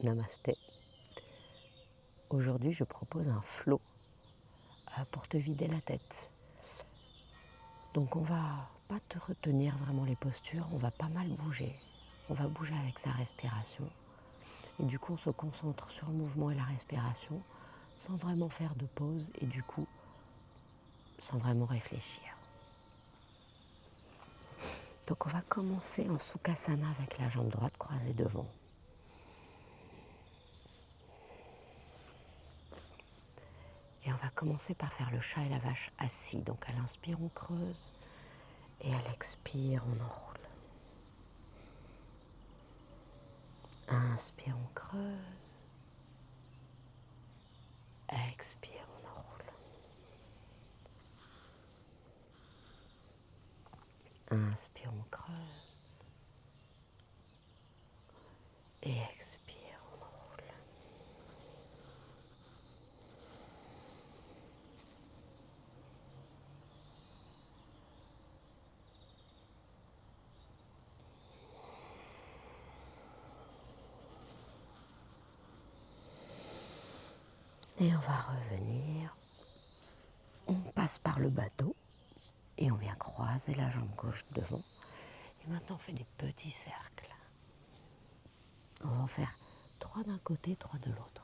Namasté. Aujourd'hui, je propose un flow pour te vider la tête. Donc on va pas te retenir vraiment les postures, on va pas mal bouger. On va bouger avec sa respiration. Et du coup, on se concentre sur le mouvement et la respiration sans vraiment faire de pause et du coup, sans vraiment réfléchir. Donc on va commencer en Sukhasana avec la jambe droite croisée devant. Et on va commencer par faire le chat et la vache assis. Donc à l'inspire, on creuse et à l'expire, on enroule. Inspire, on creuse. Expire, on enroule. Inspire, on creuse. Et expire, on enroule. Et on va revenir. On passe par le bateau et on vient croiser la jambe gauche devant. Et maintenant, on fait des petits cercles. On va en faire 3 d'un côté, 3 de l'autre.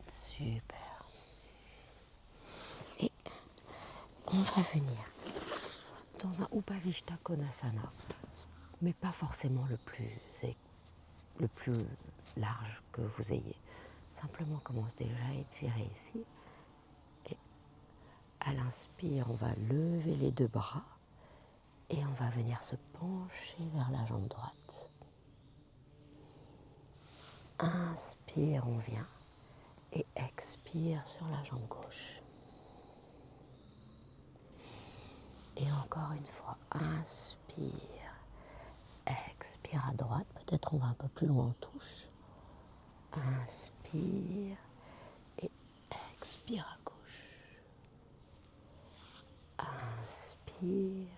Super. Et on va venir dans un Upavishta Konasana, mais pas forcément le plus large que vous ayez. Simplement, on commence déjà à étirer ici. Et à l'inspire, on va lever les 2 bras et on va venir se pencher vers la jambe droite. Inspire, on vient et expire sur la jambe gauche. Et encore une fois, inspire, expire à droite, peut-être on va un peu plus loin en touche. Inspire et expire à gauche. Inspire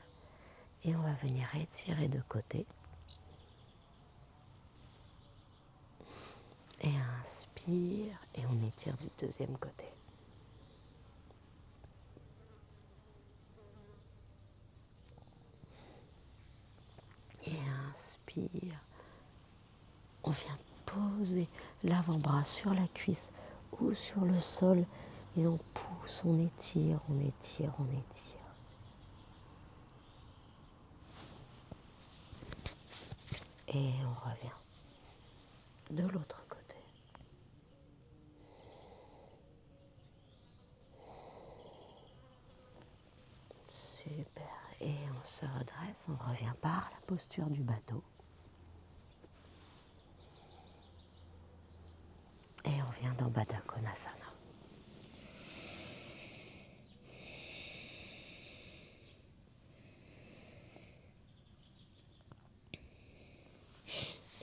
et on va venir étirer de côté. Et inspire et on étire du deuxième côté. Et inspire. On vient poser l'avant-bras sur la cuisse ou sur le sol et on pousse, on étire, on étire, on étire. Et on revient de l'autre côté. Super. Et on se redresse, on revient par la posture du bateau. Et on vient dans Baddha Konasana.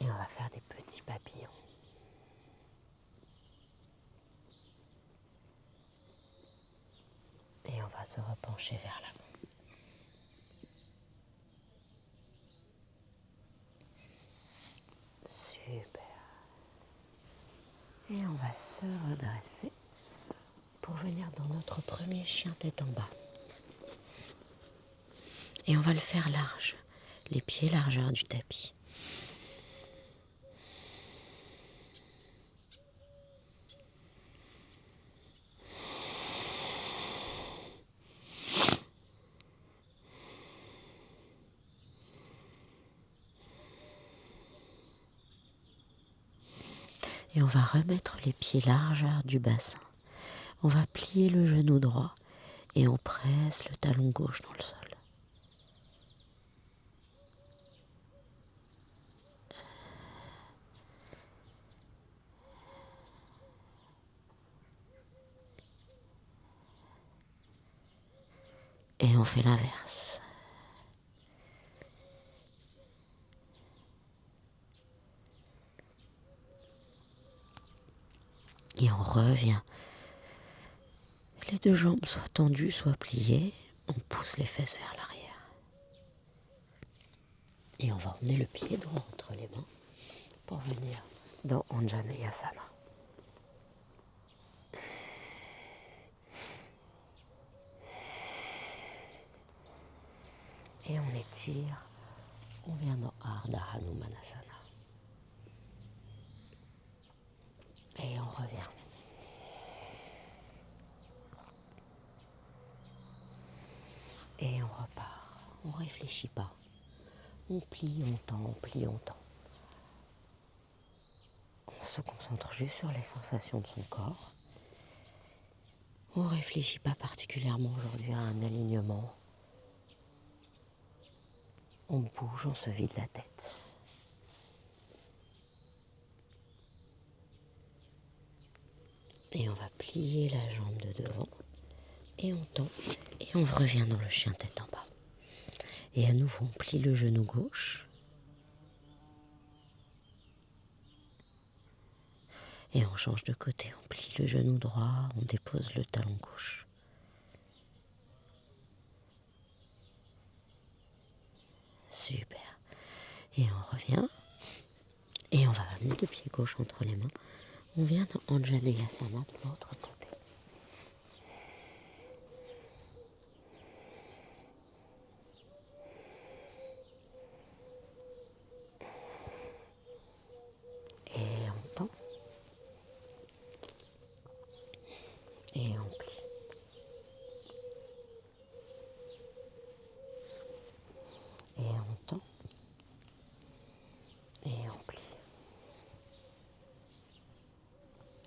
Et on va faire des petits papillons. Et on va se repencher vers l'avant. Super. Et on va se redresser pour venir dans notre premier chien tête en bas. Et on va le faire large, les pieds largeur du tapis. Et on va remettre les pieds largeur du bassin. On va plier le genou droit et on presse le talon gauche dans le sol. Et on fait l'inverse. Et on revient. Les deux jambes soit tendues, soit pliées. On pousse les fesses vers l'arrière. Et on va emmener le pied droit entre les mains pour venir dans Anjaneyasana. Et on étire. On vient dans Ardha Hanumanasana. Et on revient. Et on repart. On ne réfléchit pas. On plie, on tend, on plie, on tend. On se concentre juste sur les sensations de son corps. On ne réfléchit pas particulièrement aujourd'hui à un alignement. On bouge, on se vide la tête. Et on va plier la jambe de devant. Et on tend. Et on revient dans le chien tête en bas. Et à nouveau, on plie le genou gauche. Et on change de côté. On plie le genou droit. On dépose le talon gauche. Super. Et on revient. Et on va amener le pied gauche entre les mains. On vient dans Anjaneyasana de l'autre côté. Et on tend. Et on plie. Et on tend. Et on plie.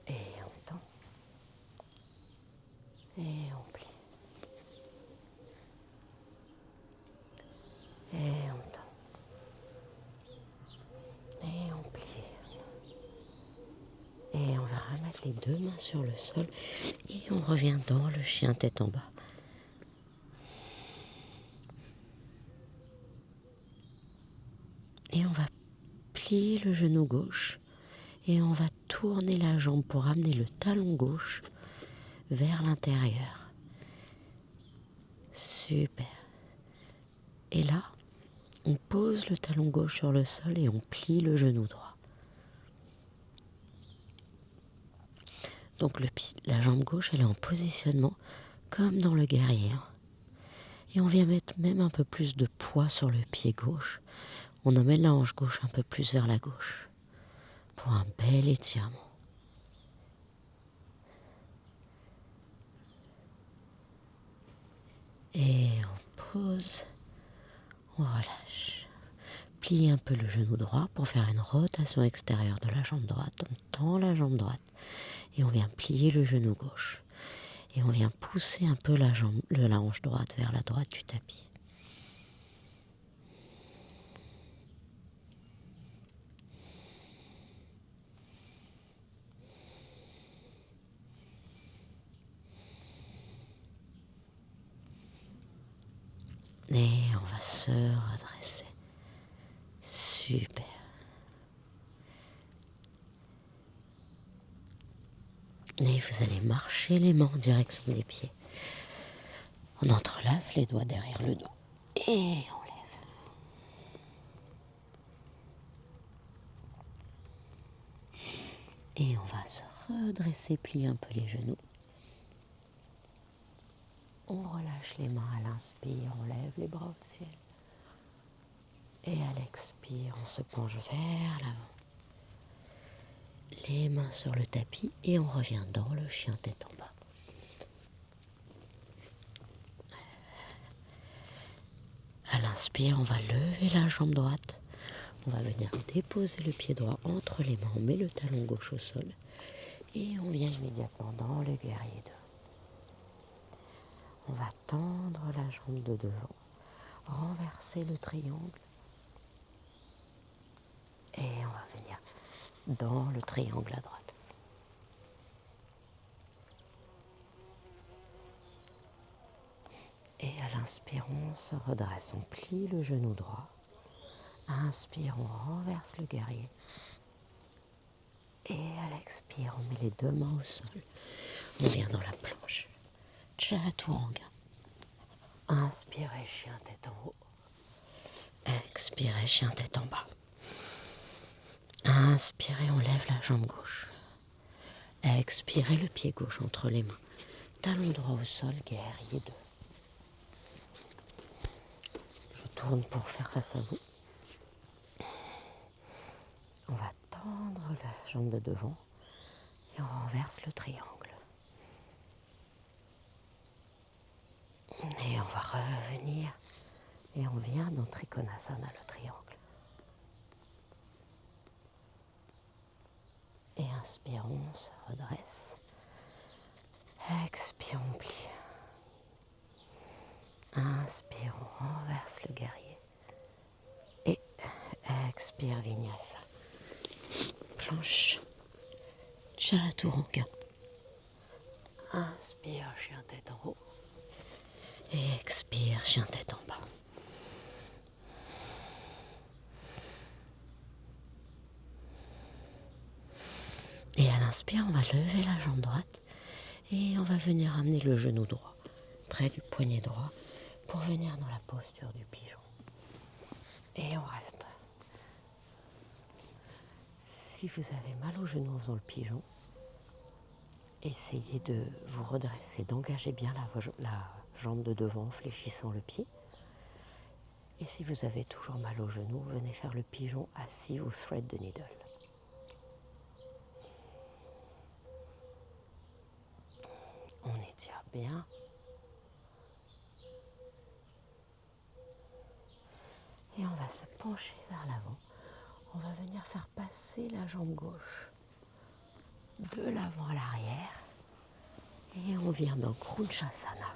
Et on tend. Et on plie. Et on tend. Et on plie. Et on va remettre les deux mains sur le sol. Et on revient dans le chien tête en bas. Et on va plier le genou gauche. Et on va tourner la jambe pour amener le talon gauche vers l'intérieur. Super. Et là, on pose le talon gauche sur le sol et on plie le genou droit. Donc la jambe gauche, elle est en positionnement comme dans le guerrier. Et on vient mettre même un peu plus de poids sur le pied gauche. On emmène la hanche gauche un peu plus vers la gauche pour un bel étirement. Et on pose, on relâche. Plie un peu le genou droit pour faire une rotation extérieure de la jambe droite. On tend la jambe droite et on vient plier le genou gauche. Et on vient pousser un peu la hanche droite vers la droite du tapis. Et on va se redresser. Super. Et vous allez marcher les mains en direction des pieds. On entrelace les doigts derrière le dos. Et on lève. Et on va se redresser, plier un peu les genoux. On relâche les mains à l'inspire, on lève les bras au ciel. Et à l'expire, on se penche vers l'avant. Les mains sur le tapis et on revient dans le chien tête en bas. À l'inspire, on va lever la jambe droite. On va venir déposer le pied droit entre les mains. On met le talon gauche au sol. Et on vient immédiatement dans le guerrier 2. On va tendre la jambe de devant. Renverser le triangle. Et on va venir dans le triangle à droite. Et à l'inspire, on se redresse. On plie le genou droit. À inspire, on renverse le guerrier. Et à l'expire, on met les deux mains au sol. On vient dans la planche. Chaturanga. Inspirez, chien tête en haut. Expirez, chien tête en bas. Inspirez, on lève la jambe gauche. Expirez, le pied gauche entre les mains. Talon droit au sol, guerrier 2. Je tourne pour faire face à vous. On va tendre la jambe de devant et on renverse le triangle. Et on va revenir et on vient dans Trikonasana, le triangle. Et inspirons, on se redresse. Expirons, plie. Inspirons, renverse le guerrier. Et expire, vinyasa. Planche. Chaturanga. Inspire, chien tête en haut. Et expire, chien tête en bas. Et à l'inspire, on va lever la jambe droite et on va venir amener le genou droit près du poignet droit pour venir dans la posture du pigeon. Et on reste. Si vous avez mal au genou en faisant le pigeon, essayez de vous redresser, d'engager bien la jambe de devant en fléchissant le pied. Et si vous avez toujours mal au genou, venez faire le pigeon assis au thread de needle. On étire bien. Et on va se pencher vers l'avant. On va venir faire passer la jambe gauche de l'avant à l'arrière. Et on vient dans Kruunchasana.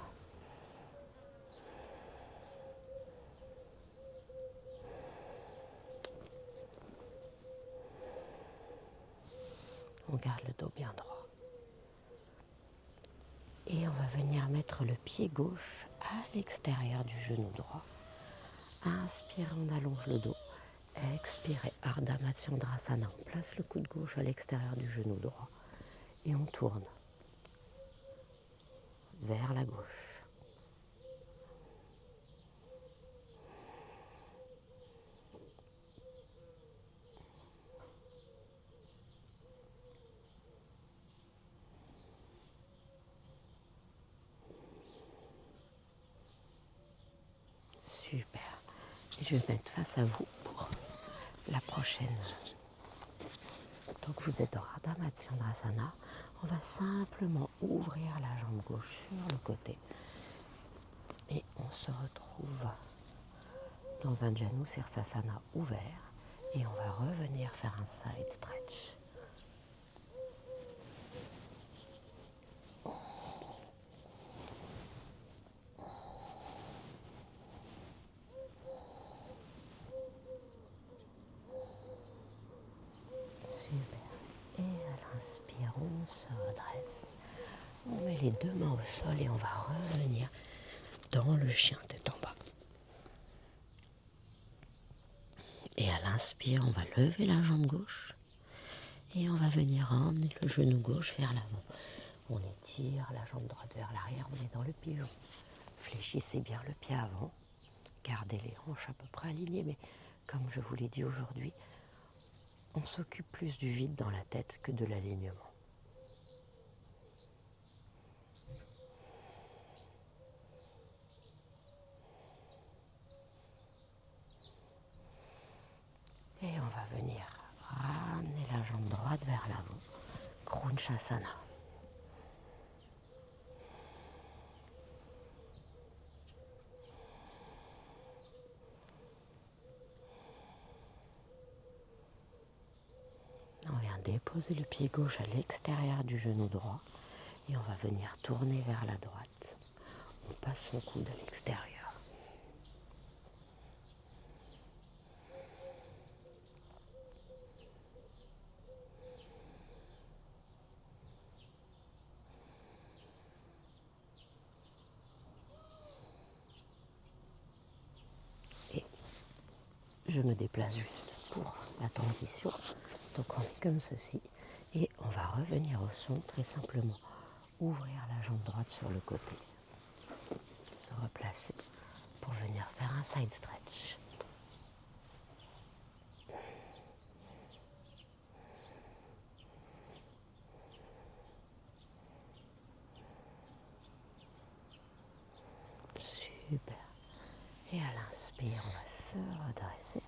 On garde le dos bien droit. Et on va venir mettre le pied gauche à l'extérieur du genou droit. Inspirez, on allonge le dos. Expirez, Ardha Matsyendrasana. On place le coude gauche à l'extérieur du genou droit. Et on tourne vers la gauche. Super. Et je vais mettre face à vous pour la prochaine. Donc vous êtes en Ardha Matsyendrasana. On va simplement ouvrir la jambe gauche sur le côté. Et on se retrouve dans un Janu Sirsasana ouvert. Et on va revenir faire un side stretch. Super. Et à l'inspire, on se redresse. On met les deux mains au sol et on va revenir dans le chien tête en bas. Et à l'inspire, on va lever la jambe gauche et on va venir emmener le genou gauche vers l'avant. On étire la jambe droite vers l'arrière, on est dans le pigeon. Fléchissez bien le pied avant, gardez les hanches à peu près alignées, mais comme je vous l'ai dit aujourd'hui, on s'occupe plus du vide dans la tête que de l'alignement. Et on va venir ramener la jambe droite vers l'avant. Kruunchasana. On vient déposer le pied gauche à l'extérieur du genou droit et on va venir tourner vers la droite. On passe son coude à l'extérieur. Et je me déplace juste pour la transition. Donc on est comme ceci Et on va revenir au son très simplement. Ouvrir la jambe droite sur le côté. Se replacer pour venir faire un side stretch. Super. Et à l'inspire, on va se redresser.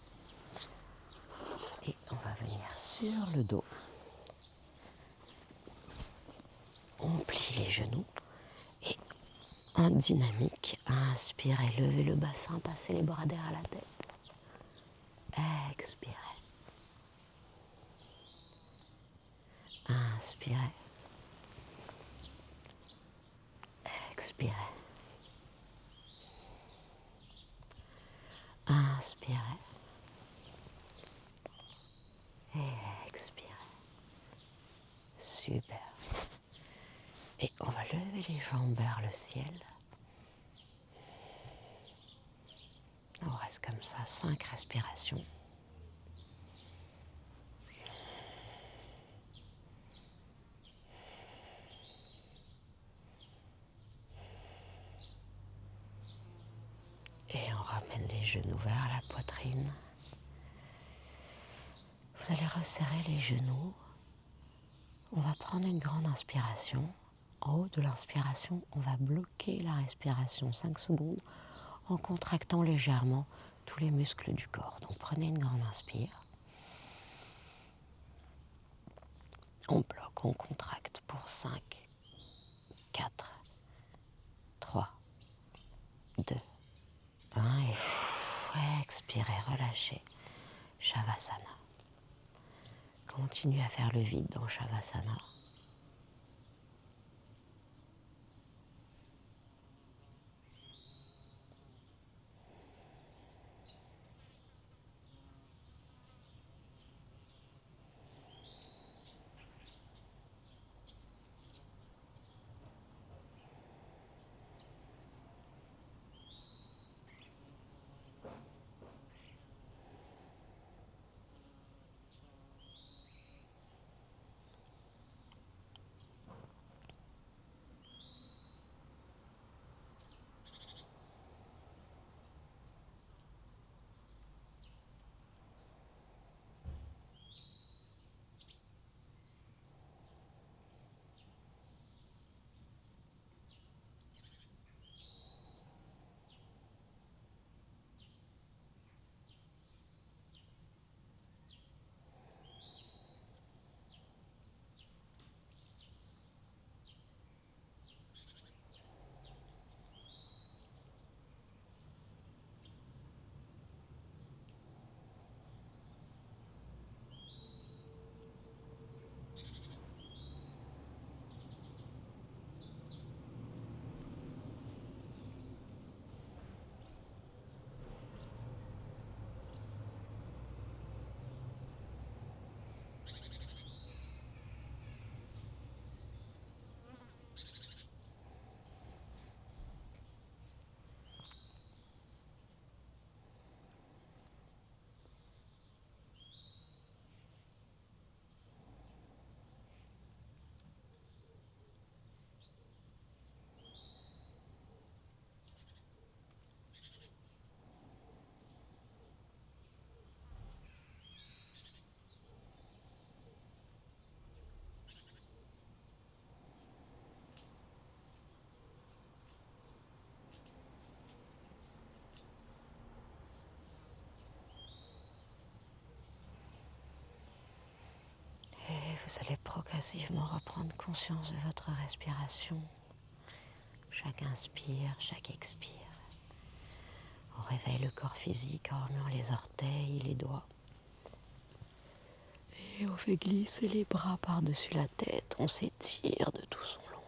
Et on va venir sur le dos. On plie les genoux. Et en dynamique, inspirez, levez le bassin, passez les bras derrière la tête. Expirez. Inspirez. Expirez. Inspirez. Et expirez. Super. Et on va lever les jambes vers le ciel. On reste comme ça, 5 respirations. Et on ramène les genoux vers la poitrine. Vous allez resserrer les genoux. On va prendre une grande inspiration. En haut de l'inspiration, on va bloquer la respiration 5 secondes en contractant légèrement tous les muscles du corps. Donc prenez une grande inspire. On bloque, on contracte pour 5, 4, 3, 2, 1 et expirez, relâchez. Shavasana. Continuez à faire le vide dans Shavasana. Vous allez progressivement reprendre conscience de votre respiration. Chaque inspire, chaque expire. On réveille le corps physique en remuant les orteils, les doigts. Et on fait glisser les bras par-dessus la tête. On s'étire de tout son long.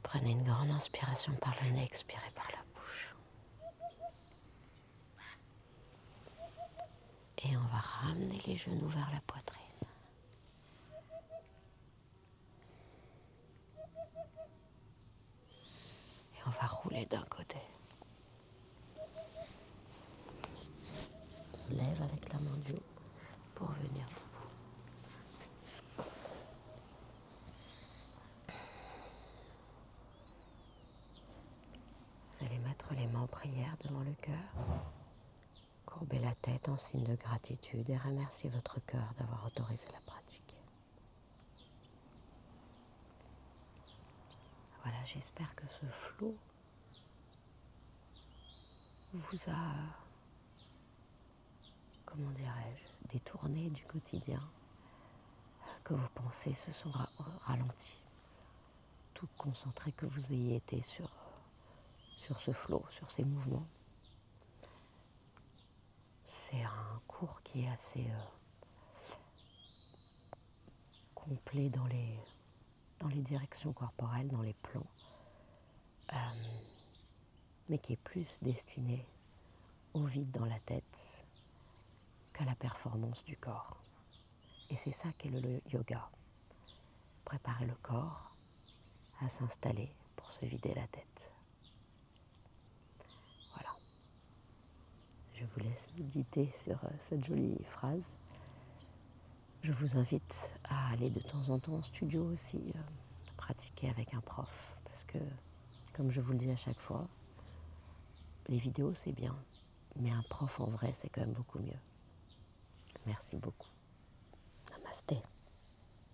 Prenez une grande inspiration par le nez, expirez par la bouche. Et on va ramener les genoux vers la poitrine. Et on va rouler d'un côté. On lève avec la main du haut pour venir debout. allez mettre les mains en prière devant le cœur, courber la tête en signe de gratitude et remercier votre cœur d'avoir autorisé la pratique. Voilà, j'espère que ce flot vous a, comment dirais-je, détourné du quotidien, que vos pensées se sont ralenties, tout concentré que vous ayez été sur ce flot, sur ces mouvements. C'est un cours qui est assez complet dans les directions corporelles, dans les plans, mais qui est plus destiné au vide dans la tête qu'à la performance du corps. Et c'est ça qu'est le yoga. Préparer le corps à s'installer pour se vider la tête. Voilà. Je vous laisse méditer sur cette jolie phrase. Je vous invite à aller de temps en temps en studio aussi, pratiquer avec un prof. Parce que, comme je vous le dis à chaque fois, les vidéos c'est bien, mais un prof en vrai c'est quand même beaucoup mieux. Merci beaucoup. Namasté.